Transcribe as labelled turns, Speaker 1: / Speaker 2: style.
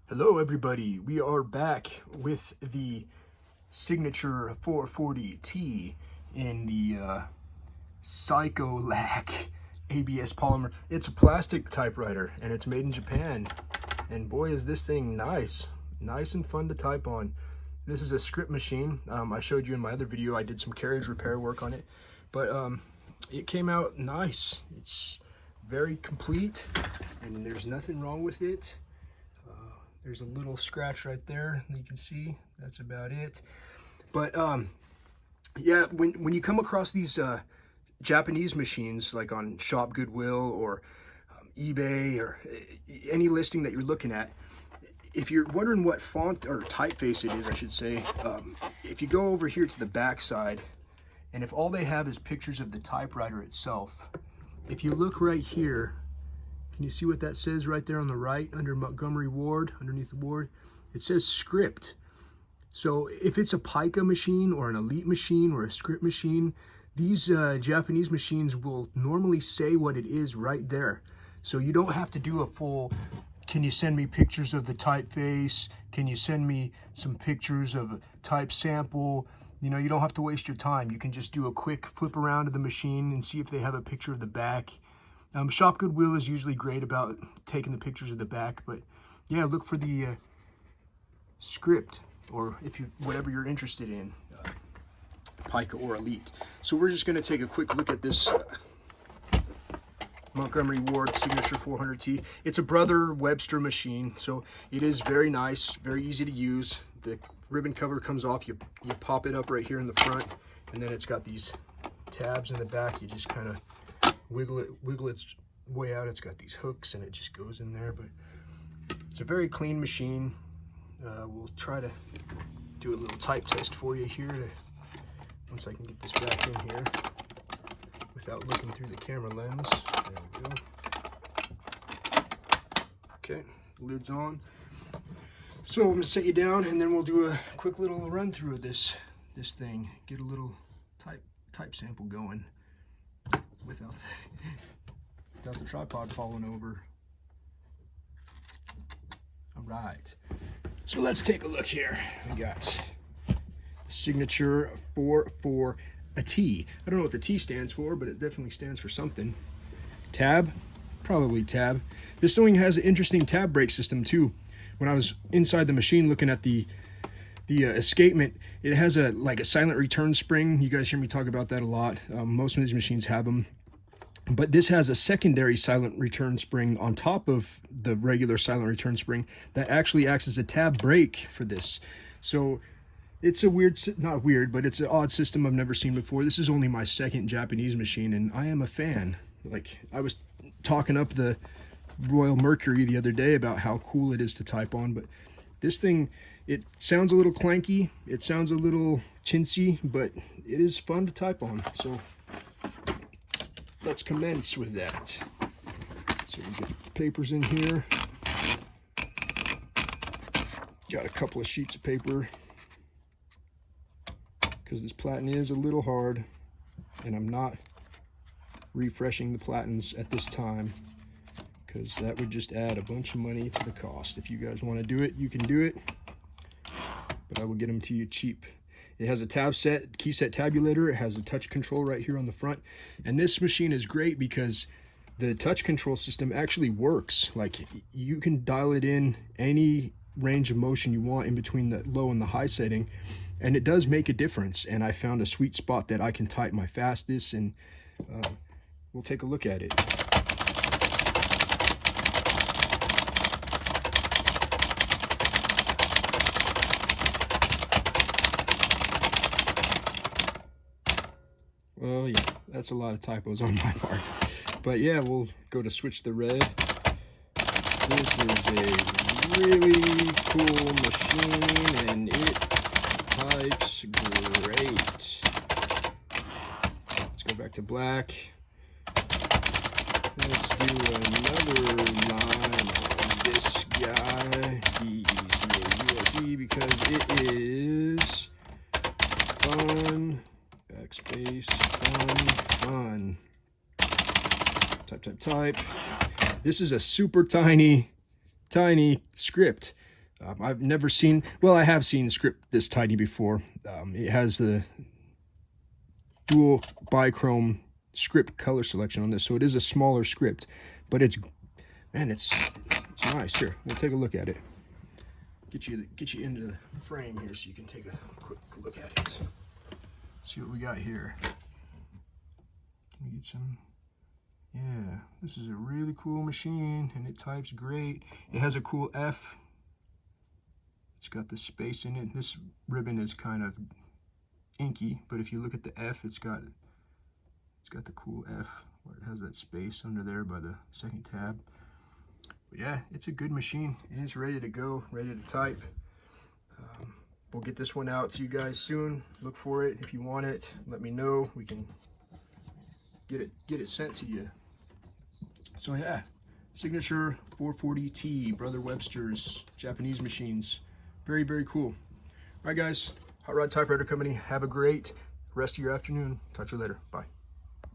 Speaker 1: Hello everybody, we are back with the Signature 440T in the Psycho-Lac ABS polymer. It's a plastic typewriter and it's made in Japan, and boy is this thing nice and fun to type on. This is a script machine. I showed you in my other video. I did some carriage repair work on it, but it came out nice. It's very complete and there's nothing wrong with it. There's a little scratch right there that you can see. That's about it. But yeah, when you come across these Japanese machines, like on Shop Goodwill or eBay or any listing that you're looking at, if you're wondering what font or typeface it is, I should say, if you go over here to the back side, and if all they have is pictures of the typewriter itself, if you look right here, can you see what that says right there on the right under Montgomery Ward, underneath the Ward? It says script. So if it's a Pica machine or an Elite machine or a script machine, these Japanese machines will normally say what it is right there. So you don't have to do a full, can you send me pictures of the typeface? Can you send me some pictures of a type sample? You know, you don't have to waste your time. You can just do a quick flip around of the machine and see if they have a picture of the back. Shop Goodwill is usually great about taking the pictures of the back, but yeah, look for the script, or if you whatever you're interested in, Pica or Elite. So we're just going to take a quick look at this Montgomery Ward Signature 400T. It's a Brother Webster machine, so it is very nice, very easy to use. The ribbon cover comes off, you pop it up right here in the front, and then it's got these tabs in the back. You just kind of wiggle its way out. It's got these hooks and it just goes in there, but it's a very clean machine. We'll try to do a little type test for you here once I can get this back in here without looking through the camera lens. There we go. Okay, lid's on. So I'm gonna set you down and then we'll do a quick little run through of this thing, get a little type sample going without the tripod falling over. All right, so let's take a look here. We got the Signature 440T. I don't know what the T stands for, but it definitely stands for something. Tab, probably tab. This thing has an interesting tab brake system too. When I was inside the machine looking at the escapement, it has a silent return spring. You guys hear me talk about that a lot. Most of these machines have them, but this has a secondary silent return spring on top of the regular silent return spring that actually acts as a tab brake for this. So it's a weird, not weird, but it's an odd system I've never seen before. This is only my second Japanese machine and I am a fan. Like, I was talking up the Royal Mercury the other day about how cool it is to type on, but this thing, it sounds a little clanky, it sounds a little chintzy, but it is fun to type on. So let's commence with that. So we get the papers in here. Got a couple of sheets of paper because this platen is a little hard and I'm not refreshing the platens at this time because that would just add a bunch of money to the cost. If you guys want to do it, you can do it, but I will get them to you cheap. It has a key set tabulator. It has a touch control right here on the front. And this machine is great because the touch control system actually works. Like, you can dial it in any range of motion you want in between the low and the high setting, and it does make a difference. And I found a sweet spot that I can type my fastest, and we'll take a look at it. Well, yeah, that's a lot of typos on my part. But yeah, we'll go to switch the red. This is a really cool machine and it types great. Let's go back to black. Let's do another line on this guy. He's USB because it is fun. Backspace, fun. Type. This is a super tiny script. I've never seen, well, I have seen script this tiny before. It has the dual bichrome script color selection on this, so it is a smaller script, but it's, man, it's nice. Here, we'll take a look at it. Get you into the frame here so you can take a quick look at it. See what we got here. Can we get some? Yeah, this is a really cool machine, and it types great. It has a cool F. It's got the space in it. This ribbon is kind of inky, but if you look at the F, it's got the cool F where it has that space under there by the second tab. But yeah, it's a good machine, and it's ready to go, ready to type. We'll get this one out to you guys soon. Look for it. If you want it, let me know. We can get it sent to you. So yeah, Signature 440T, Brother Webster's Japanese machines. Very, very cool. All right, guys, Hot Rod Typewriter Company, have a great rest of your afternoon. Talk to you later. Bye.